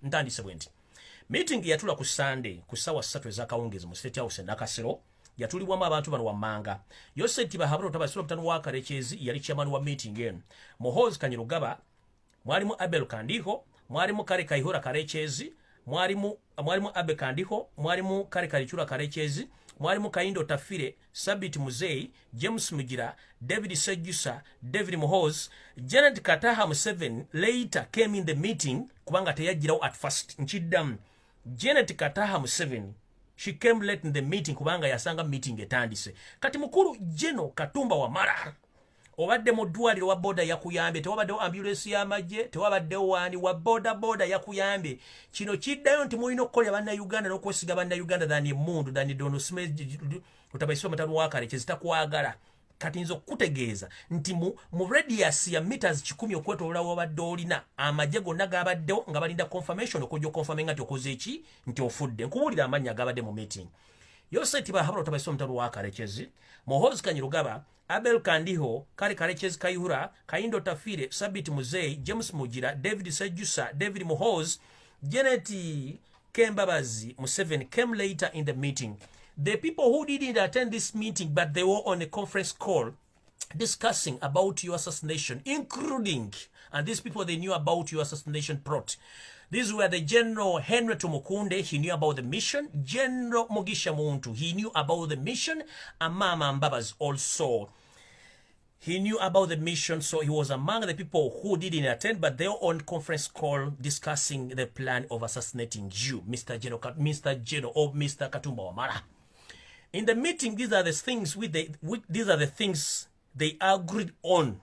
ntandise bwenti. Meeting yatula ku Sunday ku sawa 3 ez'akawungezi mu State House Nakasero yatulibwamu abantu bano wammanga. Yoseti Bahabura Tabasiro Mutano wa Karechezi yali chairman wa meeting eno. Muhoozi Kanyirugaba, mwalimu Abel Kandiho, mwalimu Kare Kaihura Karechezi, mwalimu Abe Kandiho, mwalimu Kare Karichura Karechezi, mwalimu Kaindo Tafire, Sabit Muzei, James Mugira, David Sejusa, David Muhoozi. Janet Kataha Museveni later came in the meeting kubanga teyajirawo at first. Nchiddamu Janet Kataha Museveni, she came late in the meeting kubanga yasanga meeting etandise. Kati mukuru Jeno Katumba Wamala obadde mu ddwaliro wa boda yakuyambye, tewabaddewo ambulance y'amagye, tewabaddewo wani wa boda yakuyambye. Kino kiddayo nti mulina okukolera bannayuganda n'okwesiga bannayuganda dhani emmundu dhani dono utabaisiwa Mutano wa Karechezi takwagala. Kati nzo kutegeeza nti mu radius ya meters 10 okwetooloola wabadde olina amagye gonna gabaddewo nga balinda confirmation okujja confirming nti okoze eki nti ofudde. Nkubuulira amannya gabadde mu meeting. Yoseti Bahabura Tabasiro Mutano wa Karechezi, Muhoozi Kanyirugaba, Abel Kandiho, Kare Karechezi Kaihura, Kaindo Tafire, Sabit Muzei, James Mugira, David Sejusa, David Muhoozi, Janet Kembabazi Museveni came later in the meeting. The people who didn't attend this meeting but they were on a conference call discussing about your assassination, including, and these people, they knew about your assassination plot. These were the General Henry Tumukunde, he knew about the mission. General Mugisha Muntu, he knew about the mission. And Mama Mbabas also, he knew about the mission. So he was among the people who didn't attend, but they were on conference call discussing the plan of assassinating you, Mr. General or Mr. Katumba Wamala. In the meeting, these are the things they agreed on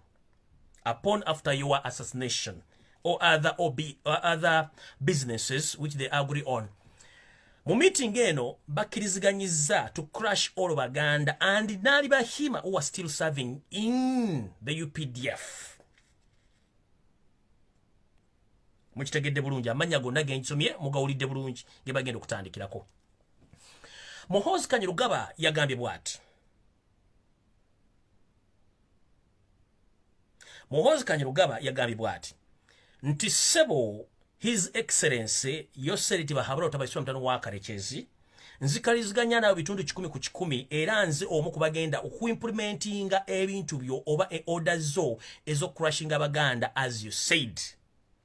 upon after your assassination, or other businesses which they agree on. Mu meeting eno bakkiriziganyiza to crush all Baganda and Nali Bahima who are still serving in the UPDF. Mukitegedde bulungi amanya gonna gensomye mugawulidde bulungi ge bagenda okutandikirako. Muhoozi Kanyirugaba yagambye bw'ati. Muhoozi Kanyirugaba yagambye bw'ati nti sebo His Excellency Yoseri Bahabura Tabasiro Mutano wa Karechezi nzikaliziganya nawe bitundu 10 ku 10 era nze omu kubagenda okuimplementinga ebintu byo oba orders zo ezo crushing Abaganda as you said,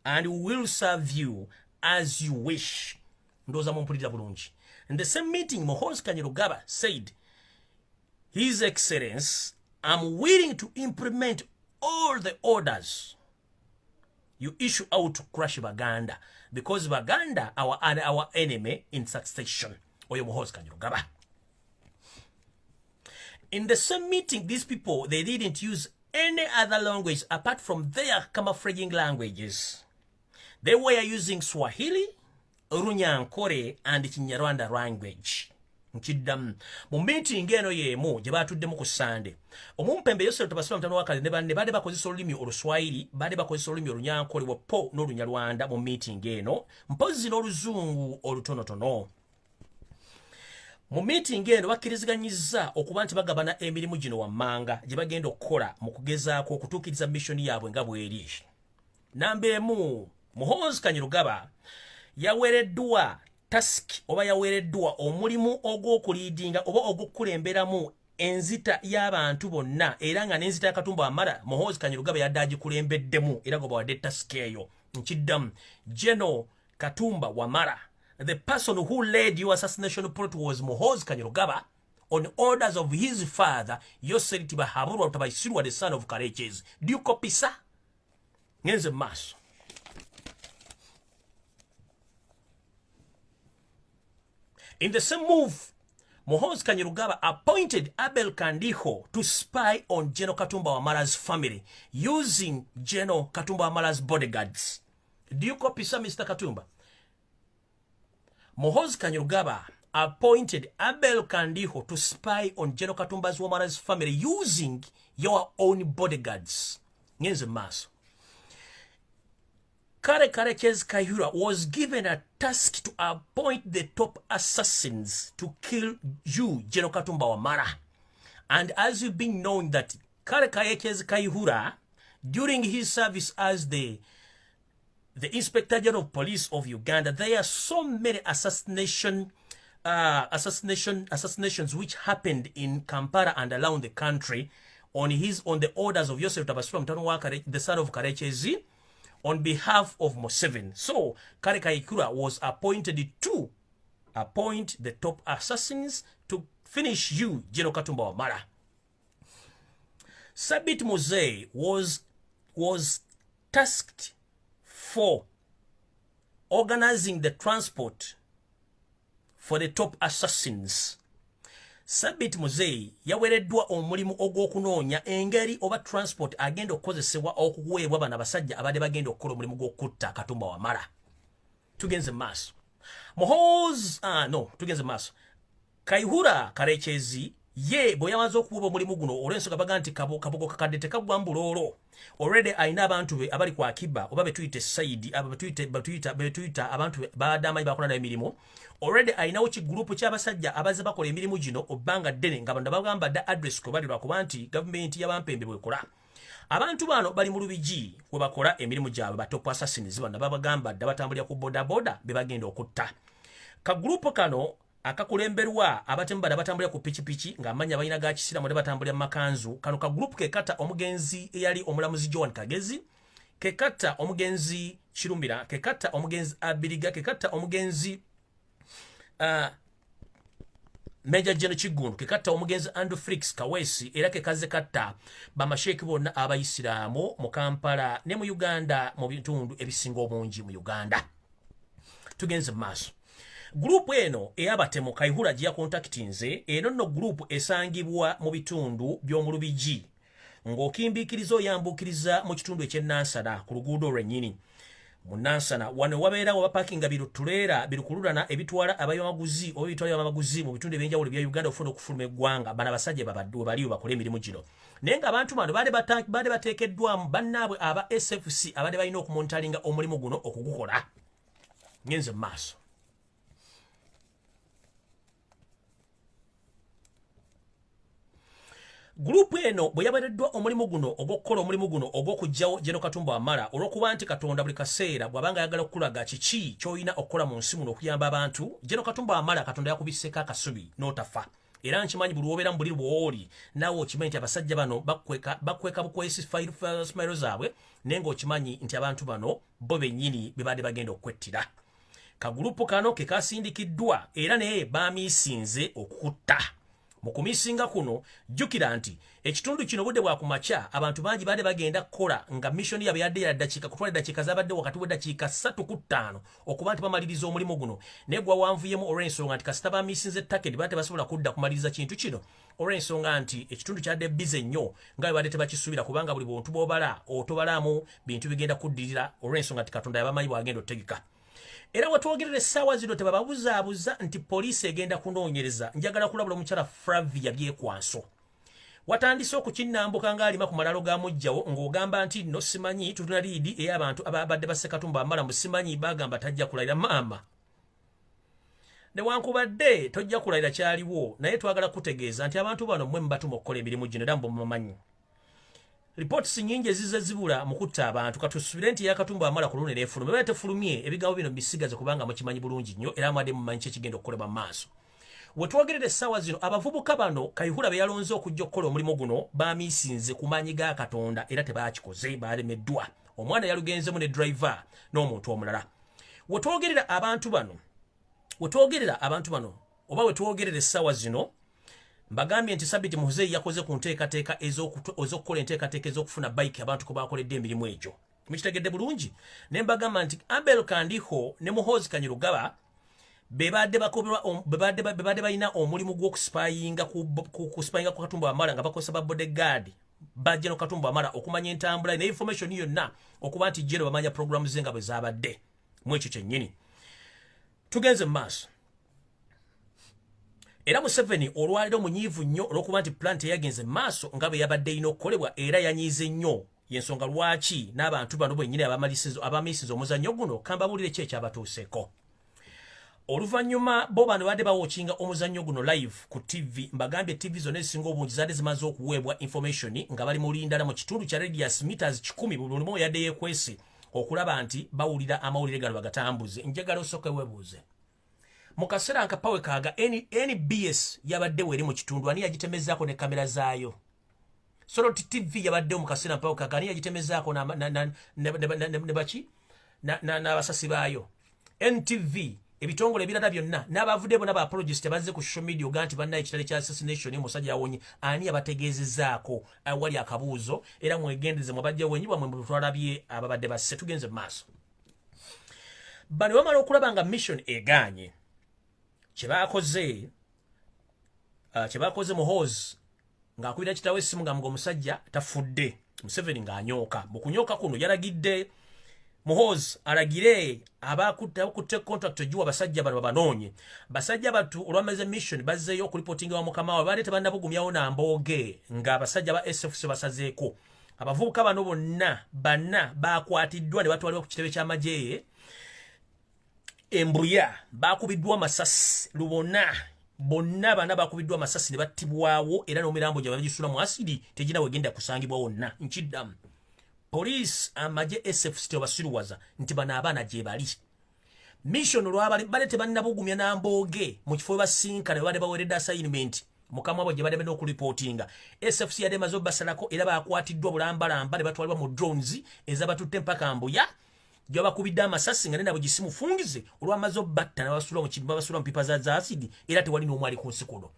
and we will serve you as you wish. Ndoza mumpulira bulungi. In the same meeting, Muhoozi Kanyirugaba said, His Excellency, I'm willing to implement all the orders you issue out to crush Baganda, because Baganda are our enemy in succession. Oyo Muhoozi Kanyirugaba. In the same meeting, these people, they didn't use any other language apart from their camouflaging languages. They were using Swahili, Runyankore, and Kinyarwanda language. Nkiddamu mu meeting eno yemu gye batuddemu ku Sunday, omumpembe Yoseri Tabasiro Mutano wa Karechezi ne bade bakozesa olulimi Oluswahili, bade bakozesa olulimi Olunyankore wappo n'Olunyarwanda mu meeting eno, mpozi n'Oluzungu olutonotono. Mu meeting eno bakkiriziganyizza okuba nti bagabana emirimu gino wammanga gye bagenda okukola mu kugezaako okutuukiriza mission yaabwe nga bw'eri. Namba emu, Muhoozi Kanyirugaba yaweereddwa task oba yaweereddwa omulimu ogw'okuliidinga oba ogw'okukulemberamu enzita y'abantu bonna, era nga n'enzita ya Katumba Wamala Muhoozi Kanyirugaba yadde agikulembeddemu era gwe bawadde task eyo. Nkiddamu General Katumba Wamala, the person who led your assassination plot was Muhoozi Kanyirugaba on orders of his father Yoseri Bahabura Tabasiro, the son of Karechezi. Do you copy, sir? Ngenze maaso. In the same move, Muhoozi Kanyirugaba appointed Abel Kandiho to spy on General Katumba Wamala's family using General Katumba Wamala's bodyguards. Do you copy, sir, Mr. Katumba? Muhoozi Kanyirugaba appointed Abel Kandiho to spy on General Katumba Wamala's family using your own bodyguards. Ngenze maaso. Kare Karechezi Kaihura was given a task to appoint the top assassins to kill you, General Katumba Wamala. And as you've been knowing that Kare Karechezi Kaihura, during his service as the the Inspector General of Police of Uganda, there are so many assassinations which happened in Kampala and around the country on the orders of Yosef Tabasura Mutano, the son of Karechezi, on behalf of Museveni. So Kale Kayihura was appointed to appoint the top assassins to finish you, General Katumba Wamala. Sabit Mosei was tasked for organizing the transport for the top assassins. Sabit Mosei yawereddwa omulimu ogw'okunoonya engeri oba transport agenda okukozesebwa okuweebwa bano abasajja abadde bagenda okukola omulimu gw'okutta Katumba Wamala. Tugenze maaso. Tugenze maaso. Kayihura Karechezi ye bwe yamaze okuwuba omulimu guno olw'ensonga baga nti kabogo kakadde tekagwa mbulolo. Already ayina abantu be abali kwa akiba oba betuyite side betuyita abantu baadamanyi bakola nayo emirimu. Already ayinawo kigrupu ky'abasajja abaze bakola emirimu gino obbanga ddene nga bano bagamba da address ko balirwa kuba nti gavumenti y'abampembe bwekola. Abantu bano bali mu lubigi we bakola emirimu gyabwe batop assassins bano babagamba dda batambulira ku boda be bagenda okutta. Ka grupu kano akakulemberwa abatembada batambulira ku pichipichi nga amanya balina ga kisira mu batambulira makanzu. Kano ka grupu kekata omugenzi eyali omulamuzi John Kagezi, kekata omugenzi Kirumira, kekata omugenzi Abiriga, kekata omugenzi Major General Chigundu, kekata omugenzi Andrew Frix Kawesi, era kekaze kata bamasheki bonna abayisiramu mu Kampala ne mu Uganda mu bitundu ebisinga obungi mu Uganda. Tugenze maaso. Grupu eno eyabatemo Kayihura gya contactinze eno no grupu esangibwa mu bitundu by'omu Lubigi ng'okimbikiriza oyambukiriza mu kitundu eky'Nansana ku luguudo lwennyini. Mu Nansana wano wabeerawo bapakinga birutulera birukululana ebitwala abayamaguzi oba ebitwala abayamaguzi mu bitundu ebyenjawulo bya Uganda ofuna okufuluma eggwanga bana basajja babadde baliyo bakola emirimu gino. Naye nga abantu bano baade bateekeddwamu bannaabwe aba SFC abadde balina okumonitalinga omulimu guno okugukola. Ngenze mu maaso. Grupu eno bwe yabareddwa omulimu guno ogw'okukola omulimu guno ogw'okugyawo General Katumba Wamala olw'okuba nti Katonda buli kaseera bw'abanga ayagala okulaga kiki ky'olina okukola mu nsi muno okuyamba abantu, General Katumba Wamala Katonda yakubisseeko akasubi n'otafa. Era nkimanyi buli wobeera mu buli bw'oli naawe okimanyi nti abasajja bano bakweka bukwesi smailo zaabwe naye ng'okimanyi nti abantu bano bo bennyini be baadde bagenda okwettira. Kagulupu kano ke kasindikiddwa era naye baamiisinze okukutta. Mu kumisinga kuno jjukira nti ekitundu kino budde bwa kumakya abantu bangi baade bagenda kukola nga mission yabwe yadde ya dakiika kutwala dakiika zabadde wakati w'eddakiika 3 ku 5 okuba nti bamaliriza omulimu guno naye gwa wanvuyemu olw'ensonga nti kasita bamisinze takedi baate basobola kudda kumaliriza kintu kino olw'ensonga nti ekitundu kyadde bize nnyo nga bwe baadde tebakisuubira kubanga buli buntu bw'obala otobalaamu bintu bigenda kuddirira olw'ensonga nti Katonda yabamanyi bw'agenda otegeka. Era watwogerera essaawa zino tebababuzaabuza nti poliisi egenda kunoonyereza njagala kulabula omukyala Flavia Byekwanso. Watandise okukinnambuka ng'alima ku malalo ga mujjawo ng'ogamba nti no simanyi tutuna liidi ey'abantu ababadde basse Katumba Wamala mu simanyi bagamba tajja kulayira maama. Newankubadde tojja kulayira kyaliwo naye twagala kutegeeza nti abantu bano mmwe mubatuma okukola emirimu gino era mubamanyi. Reports nyingi ezize zibula mu kutta abantu katusubire nti ya Katumba Wamala ku luno n'efulumye bwe tefulumye ebigambo bino bisigaze kubanga mukimanyi bulungi nnyo era mwade mumanyi ekigenda okukolebwa mu maaso. We twogerera essaawa zino abavubuka bano Kayihura be yalonze okujja okukola omulimu guno baamiisinze ku maanyi ga Katonda era tebaakikoze baalemeddwa. Omwana yalugenzemu ne driver n'omuntu omulala. We twogerera abantu bano oba we twogerera essaawa zino mbagambye nti Sabiti Muzeeyi yakoze ku nteekateeka ez'okukola enteekateeka ez'okufuna bike abantu ko baakoledde emirimu egyo. Mukitegedde bulungi? Ne mbagamba nti Abel Kandiho ne Muhoozi Kanyirugaba be baadde balina omulimu gw'okusipayinga ku Katumba Wamala nga bakozesa ba bodyguard ba General Katumba Wamala okumanya entambula ne information yonna okuba nti General bamanya programu ze nga bwe zaabadde mu ekyo kyennyini. Tugenze mu maaso. Era Museveni olwaliro munyiivu nnyo olw'okuba nti plant yagenze maaso nga bwe yabadde ino okukolebwa era yanyiize nnyo y'ensonga lwaki n'abantu bano bwennyini abamiisiza omuzannyo guno kambabulire ki ekyabatuuseeko. Oluvannyuma bo bano badde bawookinga omuzannyo guno live ku TV mbagambye TV zonna ezisinga obungi zaadde zimaze okuweebwa information nga bali mu lindala mu kitundu kya radius meters 10 buli lumu yadde yeekwese okulaba nti bawulira amawulire gano bagatambuze. Njagala osooke weebuuze mu kaseera nkapawe kaaga NBS yabaddewo eri mu kitundu ani yagitemezaako ne kamera zaayo. Soroti TV yabaddewo mu kaseera mpawe kaaga ani yagitemezaako ne baki n'abasasi baayo. NTV ebitongole ebirala byonna n'abavudde bona ba apologist bazze ku social media oga nti bannaye ekitale kya assassination y'omusajja awonye ani abategeezezaako awali akabuuzo era mwegendeze mubajja wenyi bamwe mutwalabye ababadde basse. Tugenze mu maaso bano bamala okulaba nga mission eganye kyebakoze muhoozi ng'akubira kitawe essimu nga omusajja tafudde. Museveni ng'anyooka mu kunyooka kuno yalagidde muhoozi alagire abakutte contract ojuwa basajja bano babanoonye. Basajja batu olwamaze mission bazzeeyo okulipotinga wa mukama waabwe baali tebannabugumyawo nambooge ng'abasajja ba SFC basazeeko. Abavubuka bano bonna bakwatiddwa ne batwalibwa ku kitebe ky'amagye Embya bakubiddwa masasi lubona bonna bana bakubiddwa masasi ne battibwawo era n'omirambo gye bagisula mu asidi tegina wegenda kusangibwa wonna. Nkiddamu police amagye SFC tebasiruwaza nti bano abaana gye bali. Mission olwabali bale tebannabugumya nambooge mu kifo basinka ne bade baweredde assignment mukama wabwe gye bade bena okulipotinga. SFC yade mazo basalako era bakwatiddwa bulambalamba ne batwalibwa mu drones ezabatutte mpaka Mbuya gye bakubidde amasasi nga nena bwe gisimufungize olwamaze obbatta n'abasula mu kibba basula mu pipa za asidi era tewali n'omu ali ku nsi kuno.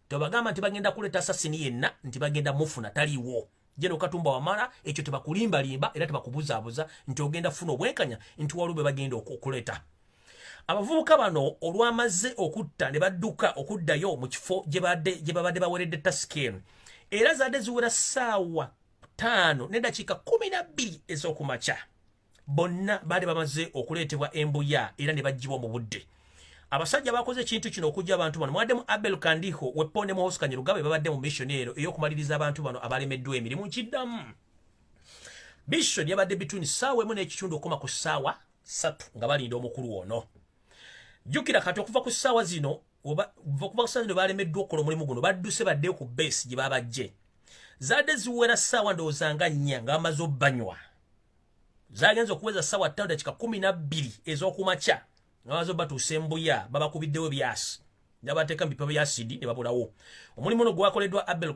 Tebagamba nti bagenda kuleeta assassin yenna nti bagenda mufuna taliwo. Jeno Katumba Wamala ekyo tebakulimbalimba era tebakubuzaabuza nti ogenda funa obwenkanya nti walube bagenda okuleeta. Abavubuka bano olwamaze okutta ne badduka okuddayo mu kifo gye babadde baweredde tasikeni era zadde ziwera ssaawa 5 n'eddakiika 12 ez'okumakya. Bonna baali bamaze okuleetebwa Embuya era ne baggyibwa mu budde. Abasajja bakoze ekintu kino okujja abantu bano mwaddemu Abel Kandiho weponde mu Oscar Rugabe babadde mu mission ero ey'okumaliriza abantu bano abalemeddwa emirimu. Nkiddamu mission yabadde between ssaawa emu n'ekitundu okoma ku ssaawa 3 nga balinda omukulu ono. Jjukira kati okuva ku ssaawa zino balemeddwa okukola omulimu guno badduse baddeyo ku base gye babajje. Zadde ziwera ssaawa ndowooza nga 4 nga bamaze obbanywa. Zagenza okuweza ssaawa 5:12 ez'okumakya nga bamaze batuuse Embuya babakubiddewo byasi ne bateeka mu bipa bya asidi ne babulawo. Omulimu ono gwakoleddwa Abel